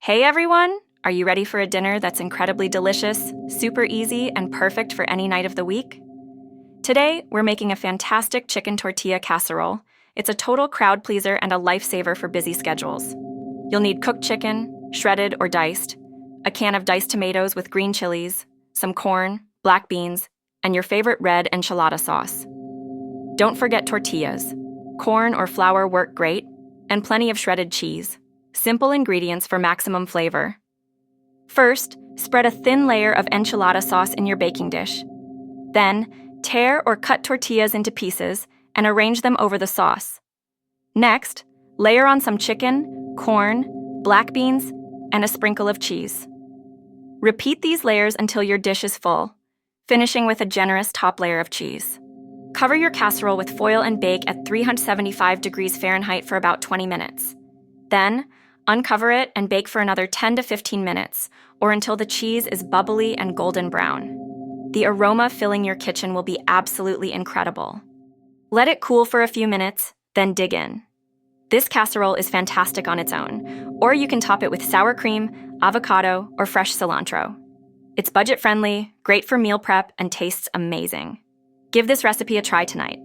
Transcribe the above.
Hey everyone! Are you ready for a dinner that's incredibly delicious, super easy, and perfect for any night of the week? Today, we're making a fantastic chicken tortilla casserole. It's a total crowd pleaser and a lifesaver for busy schedules. You'll need cooked chicken, shredded or diced, a can of diced tomatoes with green chilies, some corn, black beans, and your favorite red enchilada sauce. Don't forget tortillas. Corn or flour work great, and plenty of shredded cheese. Simple ingredients for maximum flavor. First, spread a thin layer of enchilada sauce in your baking dish. Then, tear or cut tortillas into pieces and arrange them over the sauce. Next, layer on some chicken, corn, black beans, and a sprinkle of cheese. Repeat these layers until your dish is full, finishing with a generous top layer of cheese. Cover your casserole with foil and bake at 375 degrees Fahrenheit for about 20 minutes. Then, uncover it and bake for another 10 to 15 minutes, or until the cheese is bubbly and golden brown. The aroma filling your kitchen will be absolutely incredible. Let it cool for a few minutes, then dig in. This casserole is fantastic on its own, or you can top it with sour cream, avocado, or fresh cilantro. It's budget-friendly, great for meal prep, and tastes amazing. Give this recipe a try tonight.